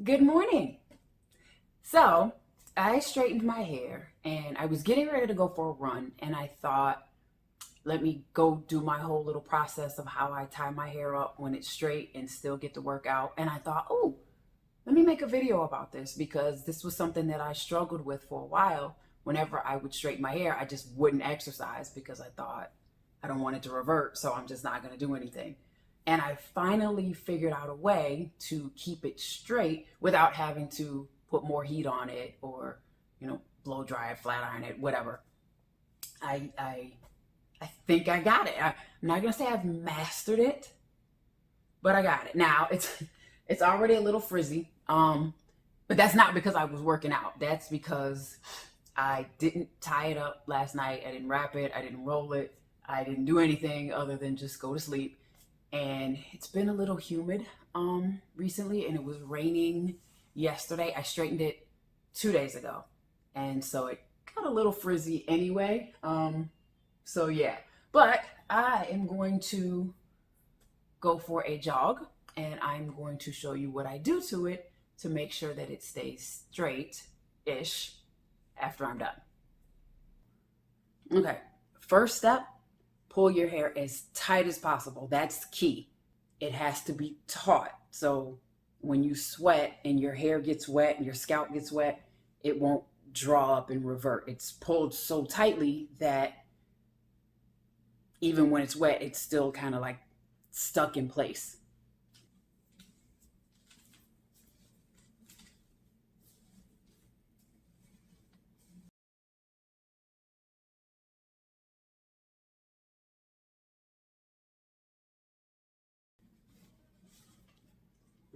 Good morning. So I straightened my hair and I was getting ready to go for a run, and I thought, let me go do my whole little process of how I tie my hair up when it's straight and still get to work out. And I thought, oh, let me make a video about this because this was something that I struggled with for a while. Whenever I would straighten my hair, I just wouldn't exercise because I thought I don't want it to revert, so I'm just not going to do anything. And I finally figured out a way to keep it straight without having to put more heat on it or, blow dry it, flat iron it, whatever. I think I got it. I'm not gonna say I've mastered it, but I got it. Now it's already a little frizzy. But that's not because I was working out. That's because I didn't tie it up last night. I didn't wrap it. I didn't roll it. I didn't do anything other than just go to sleep. And it's been a little humid recently, and it was raining yesterday. I straightened it 2 days ago, and so it got a little frizzy anyway. So yeah, but I am going to go for a jog, and I'm going to show you what I do to it to make sure that it stays straight-ish after I'm done. Okay, first step, pull your hair as tight as possible. That's key. It has to be taut. So when you sweat and your hair gets wet and your scalp gets wet, it won't draw up and revert. It's pulled so tightly that even when it's wet, it's still kind of like stuck in place.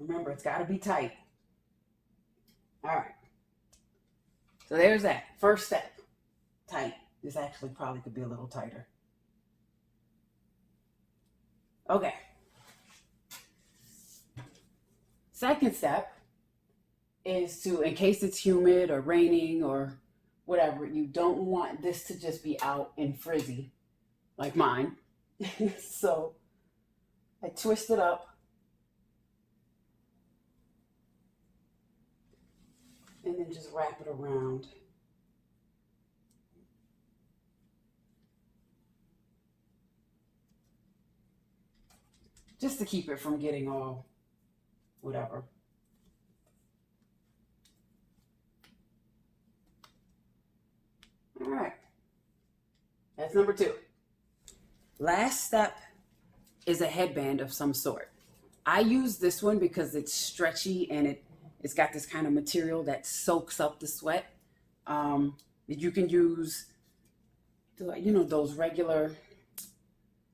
Remember, it's got to be tight. All right. So there's that. First step, tight. This actually probably could be a little tighter. Okay. Second step is to, in case it's humid or raining or whatever, you don't want this to just be out and frizzy like mine. So I twist it up and then just wrap it around. Just to keep it from getting all whatever. All right. That's number 2. Last step is a headband of some sort. I use this one because it's stretchy and it's got this kind of material that soaks up the sweat. You can use, those regular,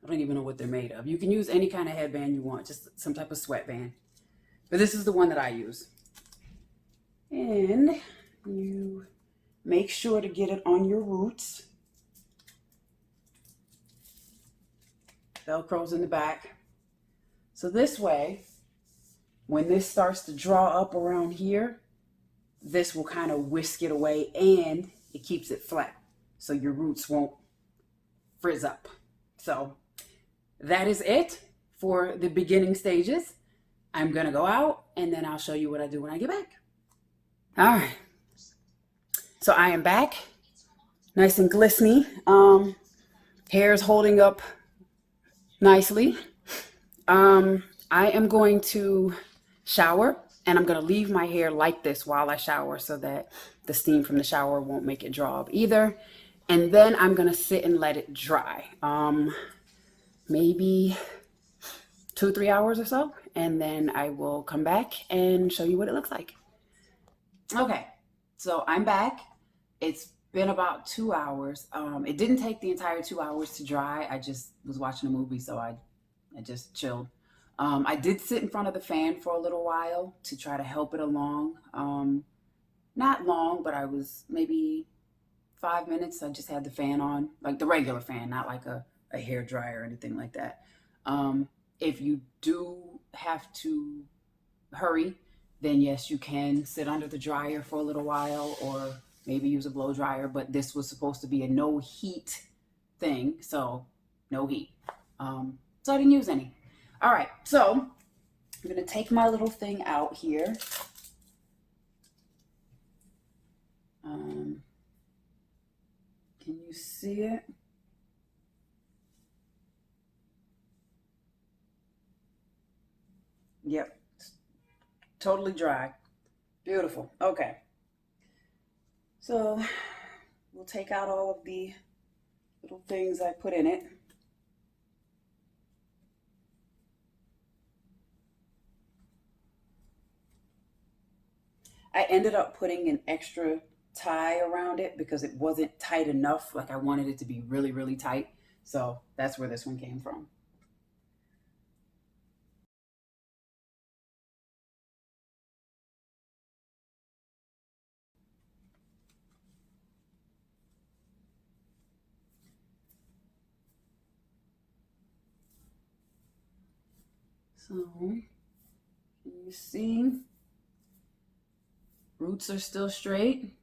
I don't even know what they're made of. You can use any kind of headband you want, just some type of sweatband. But this is the one that I use. And you make sure to get it on your roots. Velcro's in the back. So this way, when this starts to draw up around here, this will kind of whisk it away and it keeps it flat. So your roots won't frizz up. So that is it for the beginning stages. I'm going to go out and then I'll show you what I do when I get back. All right. So I am back. Nice and glistening. Hair is holding up nicely. I am going to shower, and I'm going to leave my hair like this while I shower so that the steam from the shower won't make it draw up either. And then I'm going to sit and let it dry. Maybe 2-3 hours or so, and then I will come back and show you what it looks like. Okay, so I'm back. It's been about 2 hours. It didn't take the entire 2 hours to dry. I just was watching a movie, so I just chilled. I did sit in front of the fan for a little while to try to help it along. Not long, but I was maybe 5 minutes. I just had the fan on, like the regular fan, not like a hair dryer or anything like that. If you do have to hurry, then yes, you can sit under the dryer for a little while or maybe use a blow dryer, but this was supposed to be a no heat thing, so no heat. So I didn't use any. All right, so I'm gonna take my little thing out here Can you see it? Yep, it's totally dry. Beautiful. Okay, so we'll take out all of the little things I put in it. I ended up putting an extra tie around it because it wasn't tight enough. Like I wanted it to be really, really tight. So that's where this one came from. So you see, roots are still straight.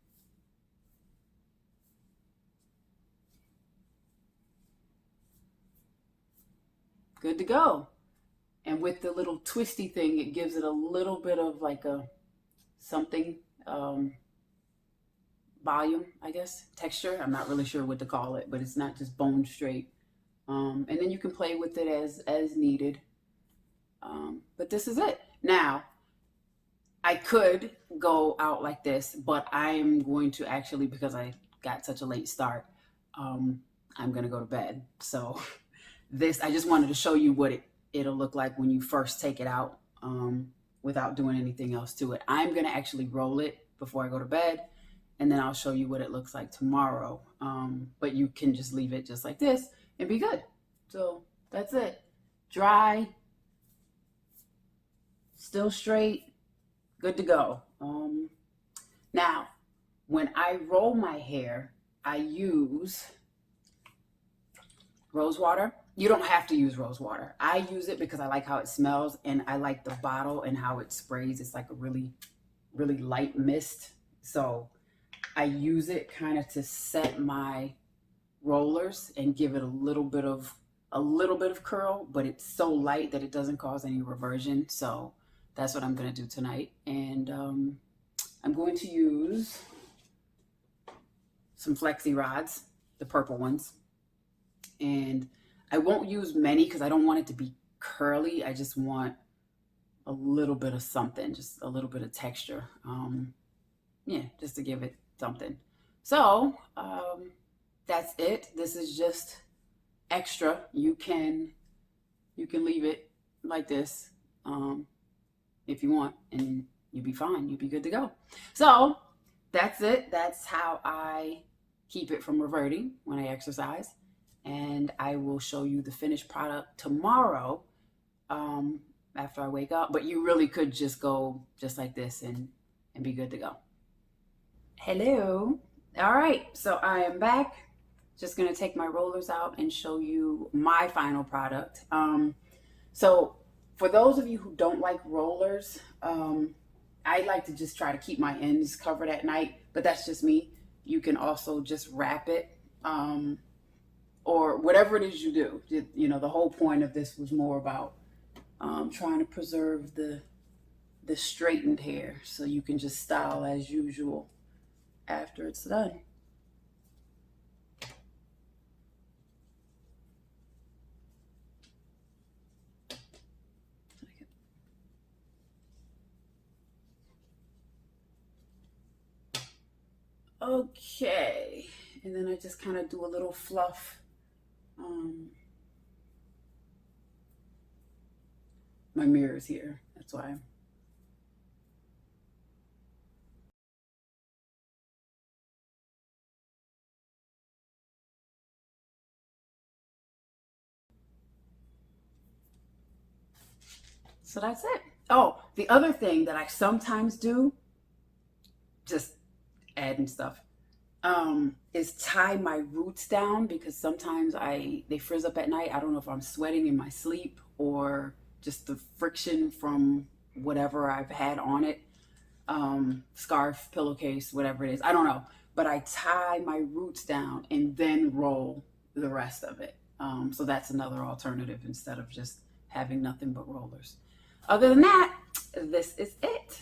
Good to go. And with the little twisty thing, it gives it a little bit of like a something volume, I guess, texture. I'm not really sure what to call it, but it's not just bone straight. And then you can play with it as needed. But this is it. Now, I could go out like this, but I'm going to actually, because I got such a late start, I'm going to go to bed. So this, I just wanted to show you what it'll look like when you first take it out, without doing anything else to it. I'm going to actually roll it before I go to bed, and then I'll show you what it looks like tomorrow. But you can just leave it just like this and be good. So that's it. Dry, still straight, good to go. Now, when I roll my hair, I use rose water. You don't have to use rose water. I use it because I like how it smells, and I like the bottle and how it sprays. It's like a really, really light mist. So I use it kind of to set my rollers and give it a little bit of curl, but it's so light that it doesn't cause any reversion. So that's what I'm going to do tonight. And I'm going to use some flexi rods, the purple ones. And I won't use many because I don't want it to be curly. I just want a little bit of something, just a little bit of texture. Yeah, just to give it something. So that's it. This is just extra. You can leave it like this if you want, and you'll be fine. You'll be good to go. So that's it. That's how I keep it from reverting when I exercise. And I will show you the finished product tomorrow, after I wake up. But you really could just go just like this and be good to go. Hello. All right, so I am back. Just gonna take my rollers out and show you my final product. So for those of you who don't like rollers, I like to just try to keep my ends covered at night, but that's just me. You can also just wrap it, or whatever it is you do. You know, the whole point of this was more about trying to preserve the straightened hair so you can just style as usual after it's done. Okay, and then I just kind of do a little fluff. My mirror is here, that's why. So that's it. Oh, the other thing that I sometimes do, just adding stuff, is tie my roots down, because sometimes they frizz up at night. I don't know if I'm sweating in my sleep or just the friction from whatever I've had on it, scarf, pillowcase, whatever it is. I don't know. But I tie my roots down and then roll the rest of it. So that's another alternative instead of just having nothing but rollers. Other than that, this is it.